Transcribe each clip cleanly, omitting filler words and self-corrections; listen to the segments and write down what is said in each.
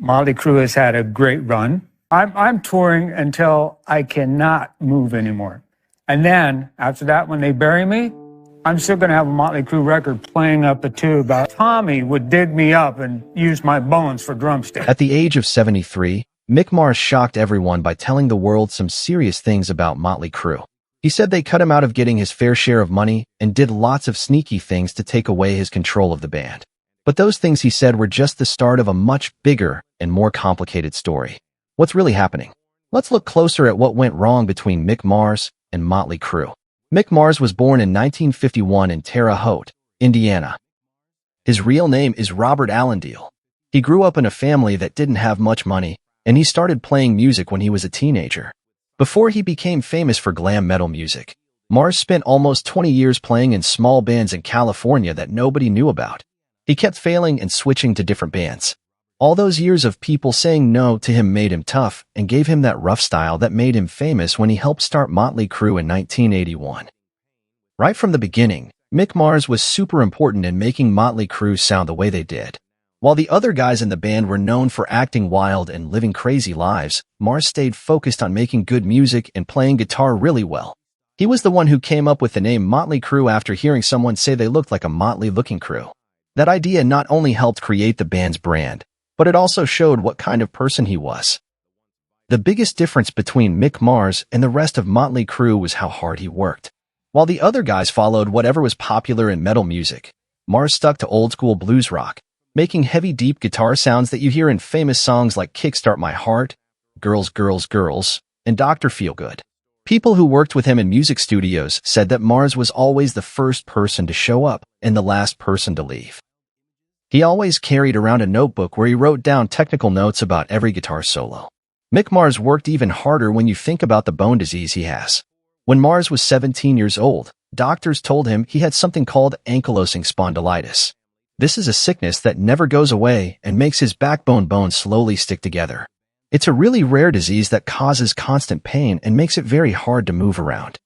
Mötley Crüe has had a great run. I'm touring until I cannot move anymore. And then after that, when they bury me, I'm still going to have a Mötley Crüe record playing up a tube. Tommy would dig me up and use my bones for drumsticks. At the age of 73, Mick Mars shocked everyone by telling the world some serious things about Mötley Crüe. He said they cut him out of getting his fair share of money and did lots of sneaky things to take away his control of the band. But those things, he said, were just the start of a much bigger and more complicated story. What's really happening? Let's look closer at what went wrong between Mick Mars and Mötley Crüe. Mick Mars was born in 1951 in Terre Haute, Indiana. His real name is Robert Allendale. He grew up in a family that didn't have much money, and he started playing music when he was a teenager. Before he became famous for glam metal music, Mars spent almost 20 years playing in small bands in California that nobody knew about. He kept failing and switching to different bands. All those years of people saying no to him made him tough and gave him that rough style that made him famous when he helped start Mötley Crüe in 1981. Right from the beginning, Mick Mars was super important in making Mötley Crüe sound the way they did. While the other guys in the band were known for acting wild and living crazy lives, Mars stayed focused on making good music and playing guitar really well. He was the one who came up with the name Mötley Crüe after hearing someone say they looked like a motley-looking crew. That idea not only helped create the band's brand, but it also showed what kind of person he was. The biggest difference between Mick Mars and the rest of Mötley Crüe was how hard he worked. While the other guys followed whatever was popular in metal music, Mars stuck to old-school blues rock, making heavy, deep guitar sounds that you hear in famous songs like Kickstart My Heart, Girls, Girls, Girls, and Dr. Feelgood. People who worked with him in music studios said that Mars was always the first person to show up and the last person to leave. He always carried around a notebook where he wrote down technical notes about every guitar solo. Mick Mars worked even harder when you think about the bone disease he has. When Mars was 17 years old, doctors told him he had something called ankylosing spondylitis. This is a sickness that never goes away and makes his backbone bones slowly stick together. It's a really rare disease that causes constant pain and makes it very hard to move around.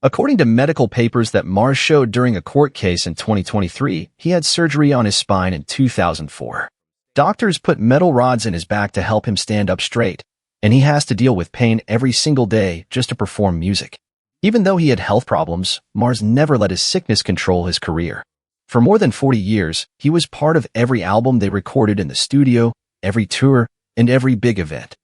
According to medical papers that Mars showed during a court case in 2023, he had surgery on his spine in 2004. Doctors put metal rods in his back to help him stand up straight, and he has to deal with pain every single day just to perform music. Even though he had health problems, Mars never let his sickness control his career. For more than 40 years, he was part of every album they recorded in the studio, every tour, and every big event.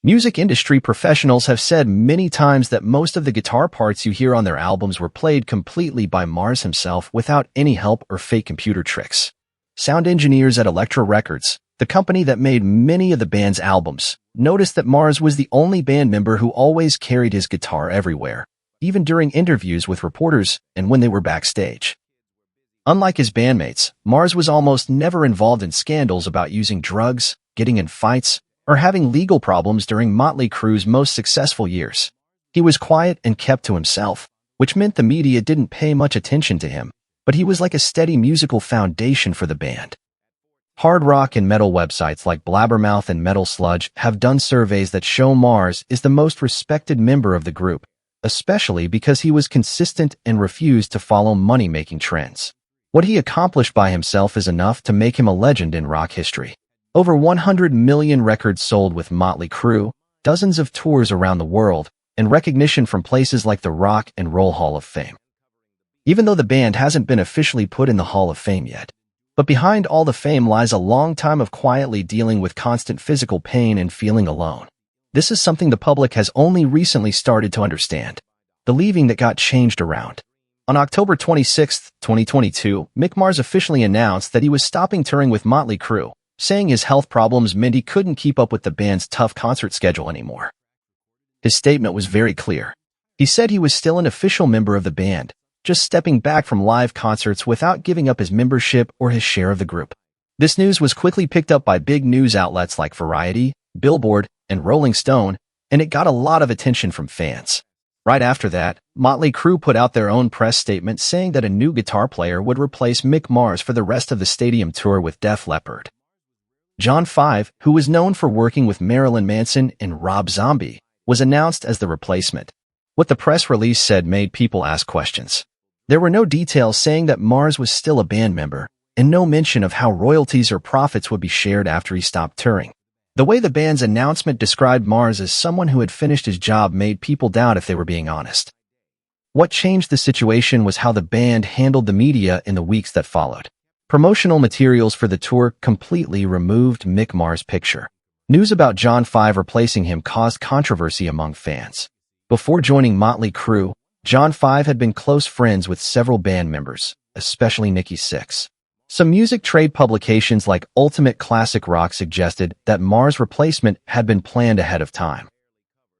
Music industry professionals have said many times that most of the guitar parts you hear on their albums were played completely by Mars himself without any help or fake computer tricks. Sound engineers at Elektra Records, the company that made many of the band's albums, noticed that Mars was the only band member who always carried his guitar everywhere, even during interviews with reporters and when they were backstage. Unlike his bandmates, Mars was almost never involved in scandals about using drugs, getting in fights, or having legal problems during Mötley Crüe's most successful years. He was quiet and kept to himself, which meant the media didn't pay much attention to him, but he was like a steady musical foundation for the band. Hard rock and metal websites like Blabbermouth and Metal Sludge have done surveys that show Mars is the most respected member of the group, especially because he was consistent and refused to follow money-making trends. What he accomplished by himself is enough to make him a legend in rock history. Over 100 million records sold with Mötley Crüe, dozens of tours around the world, and recognition from places like the Rock and Roll Hall of Fame. Even though the band hasn't been officially put in the Hall of Fame yet. But behind all the fame lies a long time of quietly dealing with constant physical pain and feeling alone. This is something the public has only recently started to understand. The leaving that got changed around. On October 26, 2022, Mick Mars officially announced that he was stopping touring with Mötley Crüe, saying his health problems meant he couldn't keep up with the band's tough concert schedule anymore. His statement was very clear. He said he was still an official member of the band, just stepping back from live concerts without giving up his membership or his share of the group. This news was quickly picked up by big news outlets like Variety, Billboard, and Rolling Stone, and it got a lot of attention from fans. Right after that, Mötley Crüe put out their own press statement saying that a new guitar player would replace Mick Mars for the rest of the stadium tour with Def Leppard. John Five, who was known for working with Marilyn Manson and Rob Zombie, was announced as the replacement. What the press release said made people ask questions. There were no details saying that Mars was still a band member, and no mention of how royalties or profits would be shared after he stopped touring. The way the band's announcement described Mars as someone who had finished his job made people doubt if they were being honest. What changed the situation was how the band handled the media in the weeks that followed. Promotional materials for the tour completely removed Mick Mars' picture. News about John 5 replacing him caused controversy among fans. Before joining Mötley Crüe, John 5 had been close friends with several band members, especially Nikki Sixx. Some music trade publications like Ultimate Classic Rock suggested that Mars' replacement had been planned ahead of time.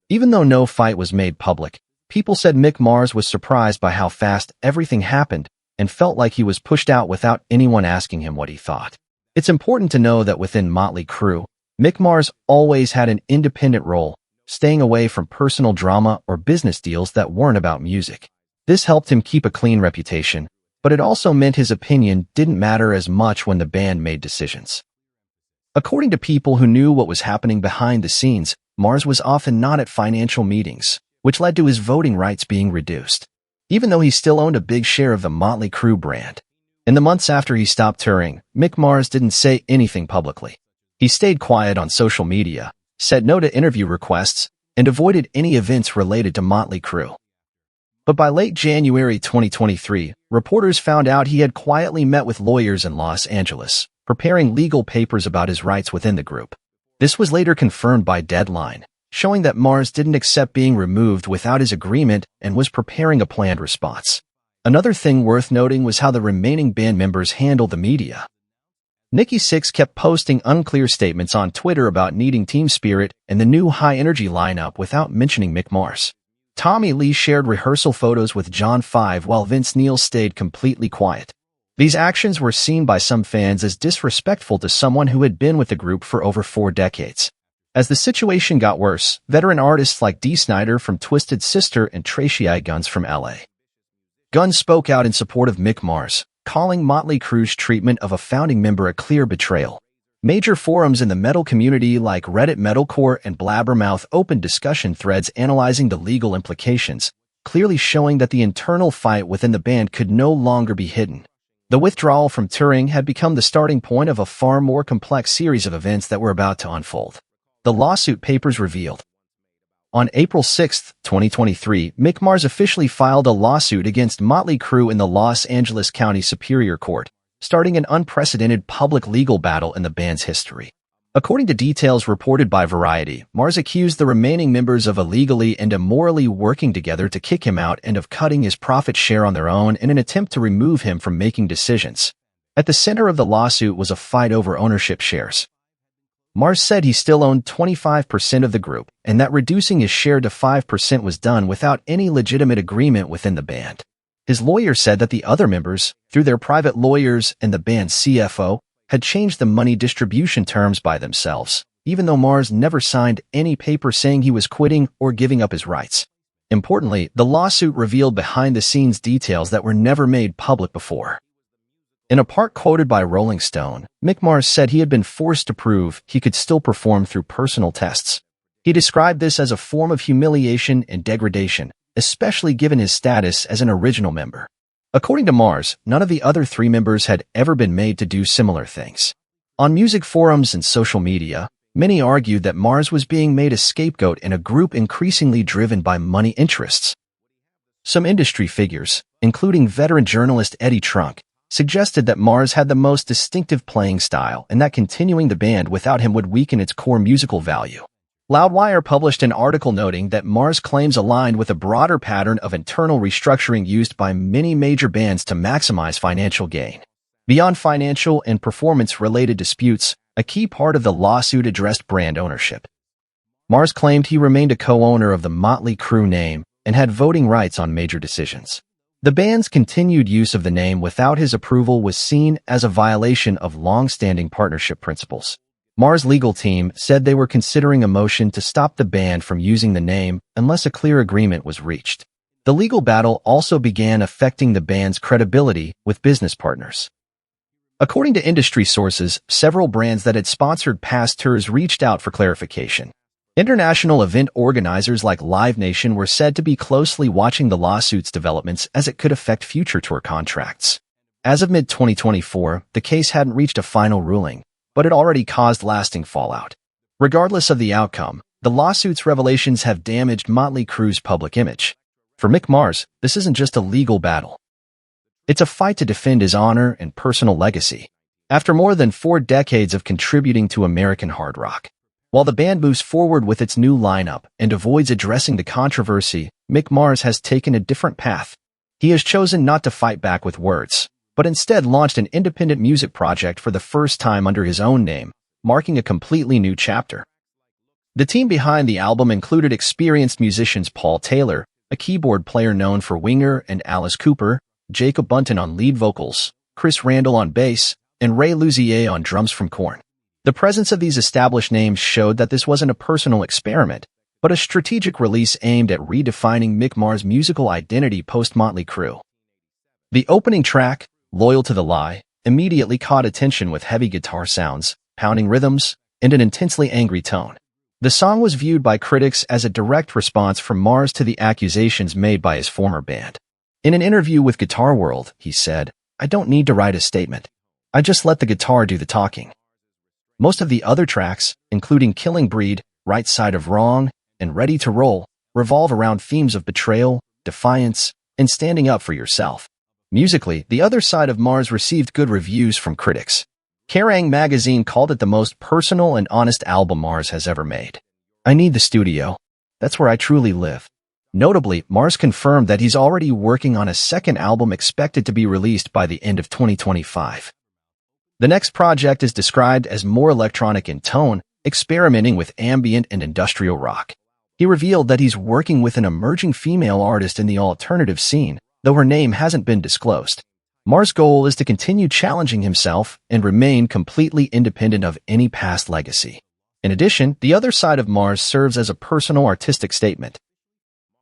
Even though no fight was made public, people said Mick Mars was surprised by how fast everything happened and felt like he was pushed out without anyone asking him what he thought. It's important to know that within Mötley Crüe, Mick Mars always had an independent role, staying away from personal drama or business deals that weren't about music. This helped him keep a clean reputation, but it also meant his opinion didn't matter as much when the band made decisions. According to people who knew what was happening behind the scenes, Mars was often not at financial meetings, which led to his voting rights being reduced, even though he still owned a big share of the Mötley Crüe brand. In the months after he stopped touring, Mick Mars didn't say anything publicly. He stayed quiet on social media, said no to interview requests, and avoided any events related to Mötley Crüe. But by late January 2023, reporters found out he had quietly met with lawyers in Los Angeles, preparing legal papers about his rights within the group. This was later confirmed by Deadline, showing that Mars didn't accept being removed without his agreement and was preparing a planned response. Another thing worth noting was how the remaining band members handled the media. Nikki Sixx kept posting unclear statements on Twitter about needing team spirit and the new high-energy lineup without mentioning Mick Mars. Tommy Lee shared rehearsal photos with John 5 while Vince Neil stayed completely quiet. These actions were seen by some fans as disrespectful to someone who had been with the group for over 4 decades. As the situation got worse, veteran artists like Dee Snider from Twisted Sister and Tracy Guns from LA. Guns spoke out in support of Mick Mars, calling Mötley Crüe's treatment of a founding member a clear betrayal. Major forums in the metal community like Reddit Metalcore and Blabbermouth opened discussion threads analyzing the legal implications, clearly showing that the internal fight within the band could no longer be hidden. The withdrawal from touring had become the starting point of a far more complex series of events that were about to unfold. The lawsuit papers revealed. On April 6, 2023, Mick Mars officially filed a lawsuit against Mötley Crüe in the Los Angeles County Superior Court, starting an unprecedented public legal battle in the band's history. According to details reported by Variety, Mars accused the remaining members of illegally and immorally working together to kick him out and of cutting his profit share on their own in an attempt to remove him from making decisions. At the center of the lawsuit was a fight over ownership shares. Mars said he still owned 25% of the group, and that reducing his share to 5% was done without any legitimate agreement within the band. His lawyer said that the other members, through their private lawyers and the band's CFO, had changed the money distribution terms by themselves, even though Mars never signed any paper saying he was quitting or giving up his rights. Importantly, the lawsuit revealed behind-the-scenes details that were never made public before. In a part quoted by Rolling Stone, Mick Mars said he had been forced to prove he could still perform through personal tests. He described this as a form of humiliation and degradation, especially given his status as an original member. According to Mars, none of the other 3 members had ever been made to do similar things. On music forums and social media, many argued that Mars was being made a scapegoat in a group increasingly driven by money interests. Some industry figures, including veteran journalist Eddie Trunk, suggested that Mars had the most distinctive playing style and that continuing the band without him would weaken its core musical value. Loudwire published an article noting that Mars' claims aligned with a broader pattern of internal restructuring used by many major bands to maximize financial gain. Beyond financial and performance-related disputes, a key part of the lawsuit addressed brand ownership. Mars claimed he remained a co-owner of the Mötley Crüe name and had voting rights on major decisions. The band's continued use of the name without his approval was seen as a violation of long-standing partnership principles. Mars' legal team said they were considering a motion to stop the band from using the name unless a clear agreement was reached. The legal battle also began affecting the band's credibility with business partners. According to industry sources, several brands that had sponsored past tours reached out for clarification. International event organizers like Live Nation were said to be closely watching the lawsuit's developments as it could affect future tour contracts. As of mid-2024, the case hadn't reached a final ruling, but it already caused lasting fallout. Regardless of the outcome, the lawsuit's revelations have damaged Mötley Crüe's public image. For Mick Mars, this isn't just a legal battle. It's a fight to defend his honor and personal legacy. After more than 4 decades of contributing to American hard rock, while the band moves forward with its new lineup and avoids addressing the controversy, Mick Mars has taken a different path. He has chosen not to fight back with words, but instead launched an independent music project for the first time under his own name, marking a completely new chapter. The team behind the album included experienced musicians Paul Taylor, a keyboard player known for Winger and Alice Cooper, Jacob Bunton on lead vocals, Chris Randall on bass, and Ray Luzier on drums from Korn. The presence of these established names showed that this wasn't a personal experiment, but a strategic release aimed at redefining Mick Mars' musical identity post-Mötley Crüe. The opening track, Loyal to the Lie, immediately caught attention with heavy guitar sounds, pounding rhythms, and an intensely angry tone. The song was viewed by critics as a direct response from Mars to the accusations made by his former band. In an interview with Guitar World, he said, "I don't need to write a statement. I just let the guitar do the talking." Most of the other tracks, including Killing Breed, Right Side of Wrong, and Ready to Roll, revolve around themes of betrayal, defiance, and standing up for yourself. Musically, The Other Side of Mars received good reviews from critics. Kerrang! Magazine called it the most personal and honest album Mars has ever made. "I need the studio. That's where I truly live." Notably, Mars confirmed that he's already working on a second album expected to be released by the end of 2025. The next project is described as more electronic in tone, experimenting with ambient and industrial rock. He revealed that he's working with an emerging female artist in the alternative scene, though her name hasn't been disclosed. Mars' goal is to continue challenging himself and remain completely independent of any past legacy. In addition, The Other Side of Mars serves as a personal artistic statement.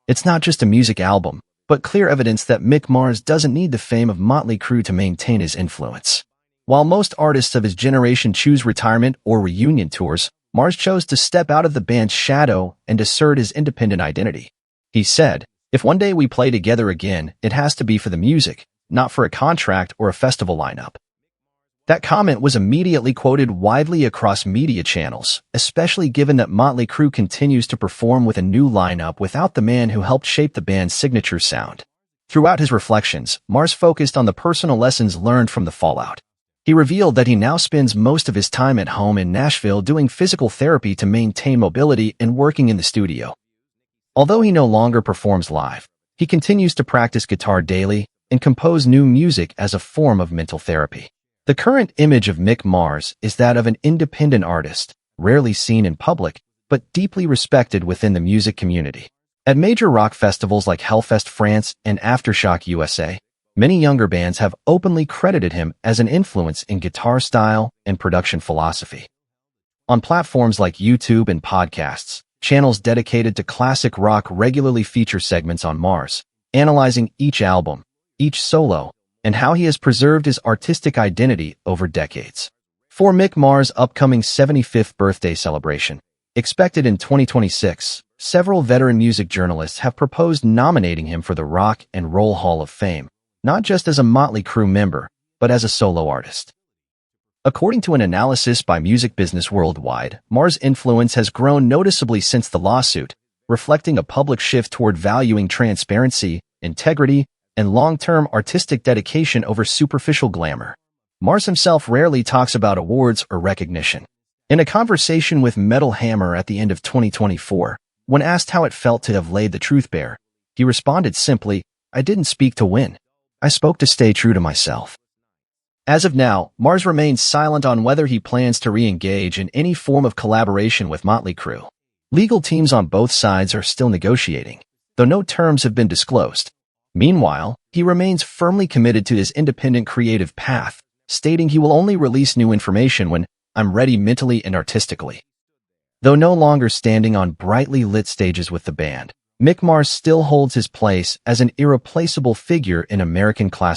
It's not just a music album, but clear evidence that Mick Mars doesn't need the fame of Mötley Crüe to maintain his influence. While most artists of his generation choose retirement or reunion tours, Mars chose to step out of the band's shadow and assert his independent identity. He said, "If one day we play together again, it has to be for the music, not for a contract or a festival lineup." That comment was immediately quoted widely across media channels, especially given that Mötley Crüe continues to perform with a new lineup without the man who helped shape the band's signature sound. Throughout his reflections, Mars focused on the personal lessons learned from the fallout. He revealed that he now spends most of his time at home in Nashville doing physical therapy to maintain mobility and working in the studio. Although he no longer performs live, he continues to practice guitar daily and compose new music as a form of mental therapy. The current image of Mick Mars is that of an independent artist, rarely seen in public, but deeply respected within the music community. At major rock festivals like Hellfest France and Aftershock USA, many younger bands have openly credited him as an influence in guitar style and production philosophy. On platforms like YouTube and podcasts, channels dedicated to classic rock regularly feature segments on Mars, analyzing each album, each solo, and how he has preserved his artistic identity over decades. For Mick Mars' upcoming 75th birthday celebration, expected in 2026, several veteran music journalists have proposed nominating him for the Rock and Roll Hall of Fame, not just as a Mötley Crüe member, but as a solo artist. According to an analysis by Music Business Worldwide, Mars' influence has grown noticeably since the lawsuit, reflecting a public shift toward valuing transparency, integrity, and long-term artistic dedication over superficial glamour. Mars himself rarely talks about awards or recognition. In a conversation with Metal Hammer at the end of 2024, when asked how it felt to have laid the truth bare, he responded simply, "I didn't speak to win. I spoke to stay true to myself." As of now, Mars remains silent on whether he plans to re-engage in any form of collaboration with Mötley Crüe. Legal teams on both sides are still negotiating, though no terms have been disclosed. Meanwhile, he remains firmly committed to his independent creative path, stating he will only release new information when "I'm ready mentally and artistically." Though no longer standing on brightly lit stages with the band, Mick Mars still holds his place as an irreplaceable figure in American classic